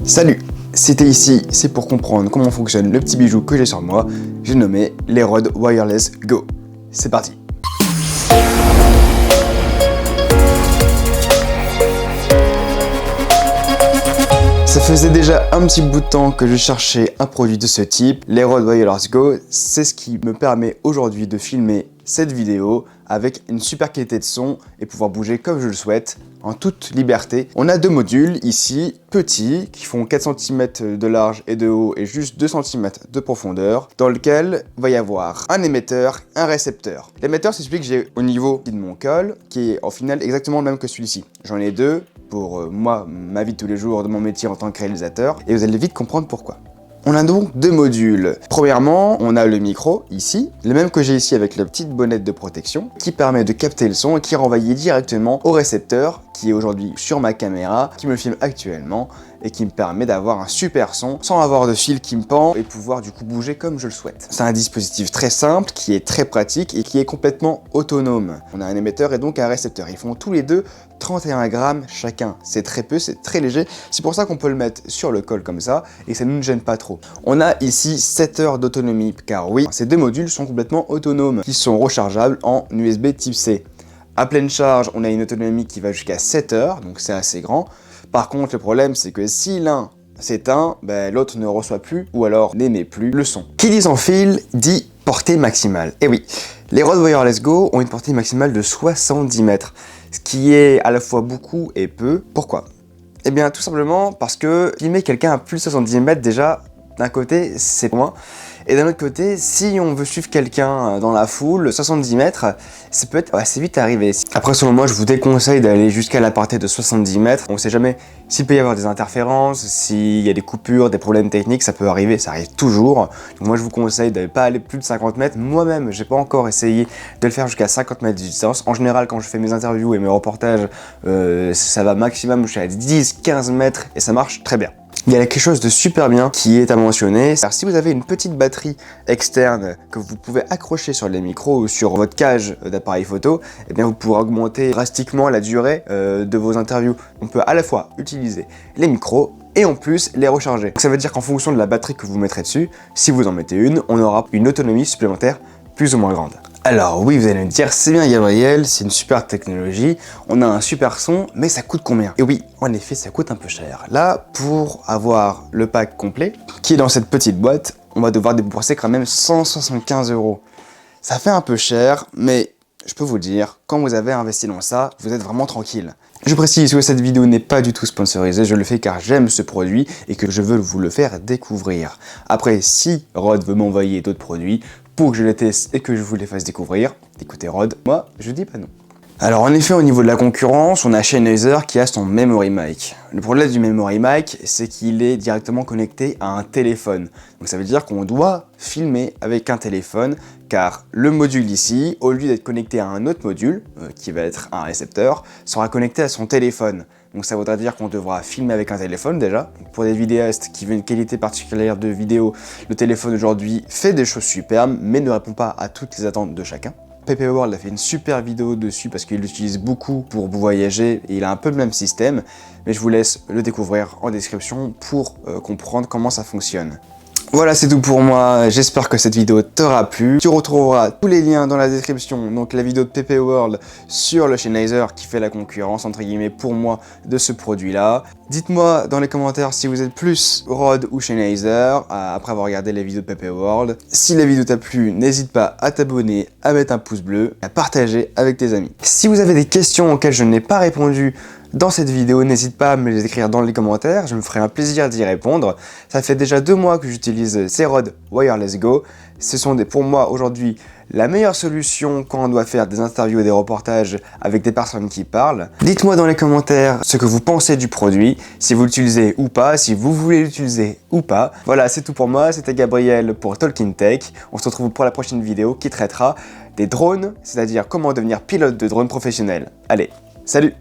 Salut, c'était ici, c'est pour comprendre comment fonctionne le petit bijou que j'ai sur moi, j'ai nommé les Rode Wireless Go. C'est parti. Ça faisait déjà un petit bout de temps que je cherchais un produit de ce type. Les Rode Wireless Go, c'est ce qui me permet aujourd'hui de filmer cette vidéo avec une super qualité de son et pouvoir bouger comme je le souhaite en toute liberté. On a deux modules ici, petits, qui font 4 cm de large et de haut et juste 2 cm de profondeur, dans lequel va y avoir un émetteur, un récepteur. L'émetteur, c'est celui que j'ai au niveau de mon col, qui est en final exactement le même que celui-ci. J'en ai deux pour moi, ma vie de tous les jours, de mon métier en tant que réalisateur, et vous allez vite comprendre pourquoi. On a donc deux modules. Premièrement, on a le micro, ici, le même que j'ai ici avec la petite bonnette de protection, qui permet de capter le son et qui est renvoyé directement au récepteur, qui est aujourd'hui sur ma caméra, qui me filme actuellement, et qui me permet d'avoir un super son, sans avoir de fil qui me pend, et pouvoir du coup bouger comme je le souhaite. C'est un dispositif très simple, qui est très pratique, et qui est complètement autonome. On a un émetteur et donc un récepteur. Ils font tous les deux 31 grammes chacun. C'est très peu, c'est très léger. C'est pour ça qu'on peut le mettre sur le col comme ça, et ça ne nous gêne pas trop. On a ici 7 heures d'autonomie, car oui, ces deux modules sont complètement autonomes, qui sont rechargeables en USB type C. À pleine charge, on a une autonomie qui va jusqu'à 7 heures, donc c'est assez grand. Par contre, le problème, c'est que si l'un s'éteint, l'autre ne reçoit plus, ou alors n'émet plus le son. Qui dit sans fil, dit portée maximale. Et oui, les Rode Wireless Go ont une portée maximale de 70 mètres, ce qui est à la fois beaucoup et peu. Pourquoi ? Eh bien, tout simplement parce que filmer quelqu'un à plus de 70 mètres, déjà, d'un côté, c'est loin. Et d'un autre côté, si on veut suivre quelqu'un dans la foule, 70 mètres, ça peut être assez vite arrivé. Après, selon moi, je vous déconseille d'aller jusqu'à la portée de 70 mètres. On ne sait jamais s'il peut y avoir des interférences, s'il y a des coupures, des problèmes techniques, ça peut arriver, ça arrive toujours. Donc moi, je vous conseille de ne pas aller plus de 50 mètres. Moi-même, j'ai pas encore essayé de le faire jusqu'à 50 mètres de distance. En général, quand je fais mes interviews et mes reportages, ça va maximum jusqu'à 10-15 mètres et ça marche très bien. Il y a quelque chose de super bien qui est à mentionner. Alors, si vous avez une petite batterie externe que vous pouvez accrocher sur les micros ou sur votre cage d'appareil photo, eh bien vous pourrez augmenter drastiquement la durée de vos interviews. On peut à la fois utiliser les micros et en plus les recharger. Donc, ça veut dire qu'en fonction de la batterie que vous mettrez dessus, si vous en mettez une, on aura une autonomie supplémentaire plus ou moins grande. Alors oui, vous allez me dire, c'est bien Gabriel, c'est une super technologie, on a un super son, mais ça coûte combien? Et oui, en effet, ça coûte un peu cher. Là, pour avoir le pack complet, qui est dans cette petite boîte, on va devoir débourser quand même 175 €. Ça fait un peu cher, mais je peux vous dire, quand vous avez investi dans ça, vous êtes vraiment tranquille. Je précise que cette vidéo n'est pas du tout sponsorisée, je le fais car j'aime ce produit et que je veux vous le faire découvrir. Après, si Rode veut m'envoyer d'autres produits pour que je les teste et que je vous les fasse découvrir, écoutez Rode, moi je dis pas non. Alors en effet, au niveau de la concurrence, on a Sennheiser qui a son Memory Mic. Le problème du Memory Mic, c'est qu'il est directement connecté à un téléphone. Donc ça veut dire qu'on doit filmer avec un téléphone, car le module ici, au lieu d'être connecté à un autre module, qui va être un récepteur, sera connecté à son téléphone. Donc ça voudra dire qu'on devra filmer avec un téléphone déjà. Pour des vidéastes qui veulent une qualité particulière de vidéo, le téléphone aujourd'hui fait des choses superbes, mais ne répond pas à toutes les attentes de chacun. PPA World a fait une super vidéo dessus parce qu'il l'utilise beaucoup pour voyager et il a un peu le même système, mais je vous laisse le découvrir en description pour comprendre comment ça fonctionne. Voilà, c'est tout pour moi, j'espère que cette vidéo t'aura plu. Tu retrouveras tous les liens dans la description, donc la vidéo de PPA World sur le Sennheiser qui fait la concurrence, entre guillemets, pour moi, de ce produit-là. Dites-moi dans les commentaires si vous êtes plus Rode ou Sennheiser, après avoir regardé les vidéos de PPA World. Si la vidéo t'a plu, n'hésite pas à t'abonner, à mettre un pouce bleu, à partager avec tes amis. Si vous avez des questions auxquelles je n'ai pas répondu dans cette vidéo, n'hésite pas à me les écrire dans les commentaires, je me ferai un plaisir d'y répondre. Ça fait déjà 2 mois que j'utilise ces Rode Wireless Go. Ce sont pour moi aujourd'hui la meilleure solution quand on doit faire des interviews et des reportages avec des personnes qui parlent. Dites-moi dans les commentaires ce que vous pensez du produit, si vous l'utilisez ou pas, si vous voulez l'utiliser ou pas. Voilà, c'est tout pour moi, c'était Gabriel pour Talking Tech. On se retrouve pour la prochaine vidéo qui traitera des drones, c'est-à-dire comment devenir pilote de drone professionnel. Allez, salut!